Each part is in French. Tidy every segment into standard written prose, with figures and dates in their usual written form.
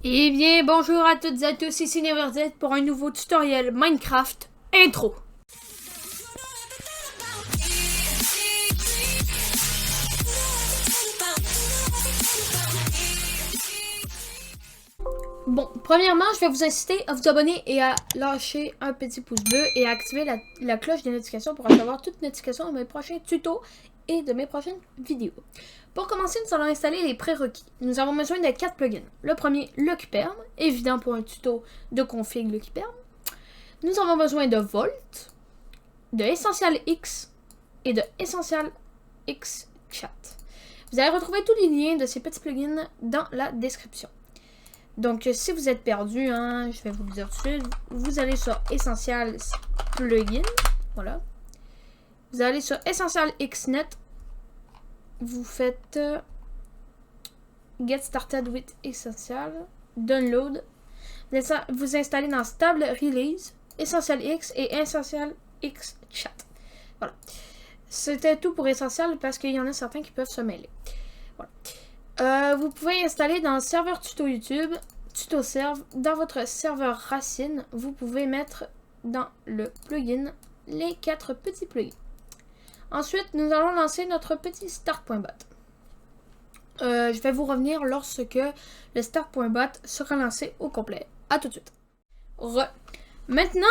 Eh bien, bonjour à toutes et à tous, ici Neverzet pour un nouveau tutoriel Minecraft intro. Bon, premièrement, je vais vous inciter à vous abonner et à lâcher un petit pouce bleu et à activer la cloche des notifications pour recevoir toutes les notifications de mes prochains tutos et de mes prochaines vidéos. Pour commencer, nous allons installer les prérequis. Nous avons besoin de 4 plugins. Le premier, Lucky Perm, évident pour un tuto de config Lucky Perm. Nous avons besoin de Volt, de Essential X et de Essential X Chat. Vous allez retrouver tous les liens de ces petits plugins dans la description. Donc, si vous êtes perdu, je vais vous le dire tout de suite, vous allez sur Essential Plugin, voilà. Vous allez sur Essential XNet, vous faites Get Started with Essential, Download, vous installez dans Stable Release, Essential X et Essential X Chat. Voilà. C'était tout pour Essential parce qu'il y en a certains qui peuvent se mêler. Voilà. Vous pouvez installer dans le serveur tuto YouTube, TutoServe, dans votre serveur racine, vous pouvez mettre dans le plugin les 4 petits plugins. Ensuite, nous allons lancer notre petit start.bot. Je vais vous revenir lorsque le start.bot sera lancé au complet. A tout de suite. Maintenant,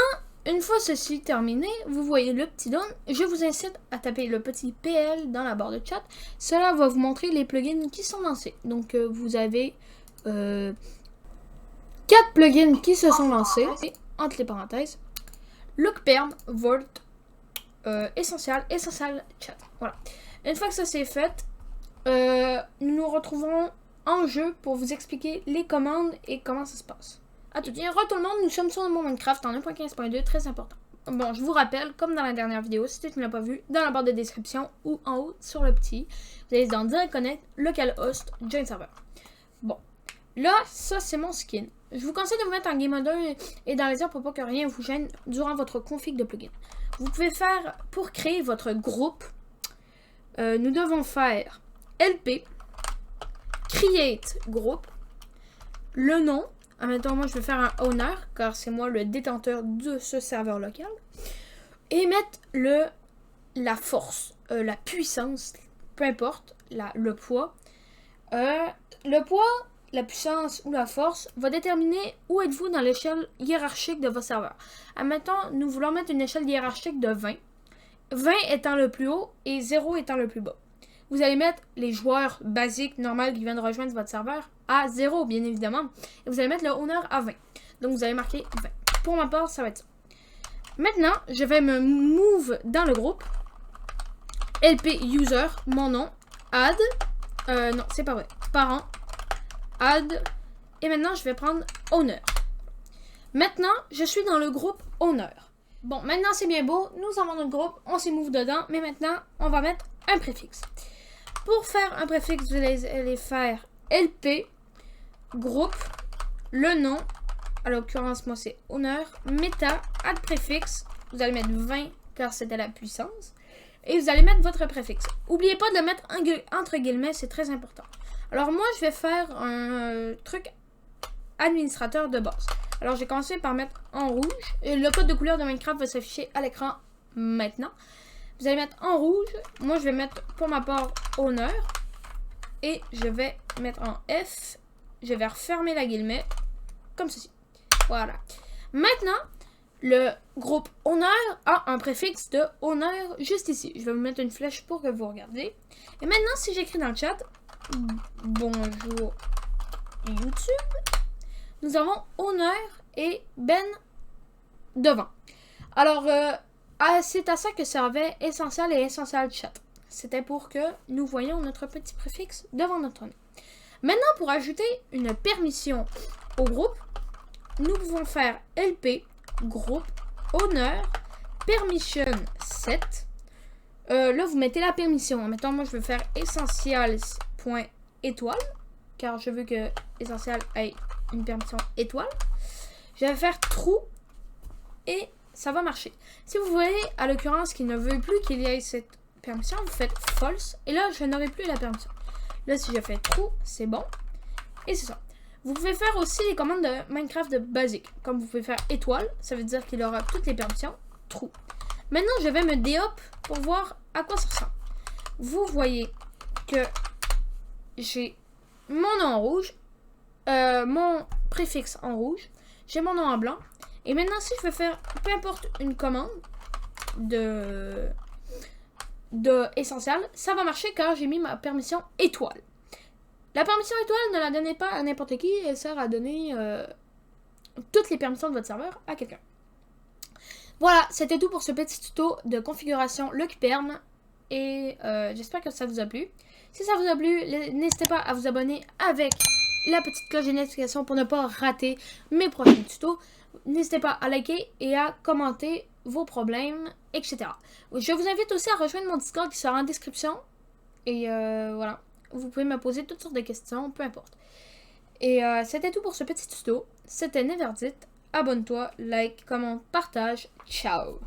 une fois ceci terminé, vous voyez le petit don. Je vous incite à taper le petit PL dans la barre de chat. Cela va vous montrer les plugins qui sont lancés. Donc, vous avez 4 plugins qui se sont lancés. Et, entre les parenthèses, Lucky Perm, Volt, Essential Chat. Voilà. Une fois que ça c'est fait, nous nous retrouverons en jeu pour vous expliquer les commandes et comment ça se passe. A tout bien, tout le monde, nous sommes sur le monde Minecraft en 1.15.2, très important. Bon, je vous rappelle, comme dans la dernière vidéo, si tu ne l'as pas vu, dans la barre de description ou en haut sur le petit, vous allez dans Direct Connect, localhost, join server. Bon, là, ça c'est mon skin. Je vous conseille de vous mettre en game mode 1 et dans les heures pour pas que rien vous gêne durant votre config de plugin. Vous pouvez faire, pour créer votre groupe, nous devons faire LP, Create Group, le nom. Admettons, moi je vais faire un owner, car c'est moi le détenteur de ce serveur local. Et mettre la force, la puissance, peu importe, le poids. Le poids, la puissance ou la force va déterminer où êtes-vous dans l'échelle hiérarchique de votre serveur. Admettons, nous voulons mettre une échelle hiérarchique de 20. 20 étant le plus haut et 0 étant le plus bas. Vous allez mettre les joueurs basiques, normaux qui viennent de rejoindre votre serveur à 0, bien évidemment. Et vous allez mettre le owner à 20. Donc, vous allez marquer 20. Pour ma part, ça va être ça. Maintenant, je vais me move dans le groupe. LP user, mon nom. Add. Non, c'est pas vrai. Parent. Add. Et maintenant, je vais prendre owner. Maintenant, je suis dans le groupe owner. Bon, maintenant, c'est bien beau. Nous avons notre groupe. On s'est move dedans. Mais maintenant, on va mettre un préfixe. Pour faire un préfixe, vous allez faire LP, groupe, le nom, à l'occurrence moi c'est honneur, meta, add préfixe, vous allez mettre 20 car c'était la puissance, et vous allez mettre votre préfixe. N'oubliez pas de le mettre entre guillemets, c'est très important. Alors moi je vais faire un truc administrateur de base. Alors j'ai commencé par mettre en rouge, et le code de couleur de Minecraft va s'afficher à l'écran maintenant. Vous allez mettre en rouge. Moi, je vais mettre pour ma part honneur. Et je vais mettre en F. Je vais refermer la guillemets. Comme ceci. Voilà. Maintenant, le groupe honneur a un préfixe de honneur juste ici. Je vais vous mettre une flèche pour que vous regardiez. Et maintenant, si j'écris dans le chat, bonjour YouTube, nous avons honneur et Ben devant. Alors, c'est à ça que servait Essential et Essential Chat. C'était pour que nous voyions notre petit préfixe devant notre nom. Maintenant, pour ajouter une permission au groupe, nous pouvons faire LP, groupe, honneur, permission set. Là, vous mettez la permission. Maintenant, moi, je vais faire essentials.étoile, car je veux que Essential ait une permission étoile. Je vais faire true et ça va marcher. Si vous voyez, à l'occurrence, qu'il ne veut plus qu'il y ait cette permission, vous faites false. Et là, je n'aurai plus la permission. Là, si je fais true, c'est bon. Et c'est ça. Vous pouvez faire aussi les commandes de Minecraft de basique. Comme vous pouvez faire étoile, ça veut dire qu'il aura toutes les permissions. Trou. Maintenant, je vais me déhop pour voir à quoi ça ressemble. Vous voyez que j'ai mon nom en rouge, mon préfixe en rouge, j'ai mon nom en blanc. Et maintenant, si je veux faire peu importe une commande de essentiel, ça va marcher car j'ai mis ma permission étoile. La permission étoile, ne la donnez pas à n'importe qui, elle sert à donner toutes les permissions de votre serveur à quelqu'un. Voilà, c'était tout pour ce petit tuto de configuration Lucky Perm. Et j'espère que ça vous a plu. Si ça vous a plu, n'hésitez pas à vous abonner avec la petite cloche de notification pour ne pas rater mes prochains tutos. N'hésitez pas à liker et à commenter vos problèmes, etc. Je vous invite aussi à rejoindre mon Discord qui sera en description. Et voilà, vous pouvez me poser toutes sortes de questions, peu importe. Et c'était tout pour ce petit tuto. C'était Neverdit. Abonne-toi, like, commente, partage. Ciao!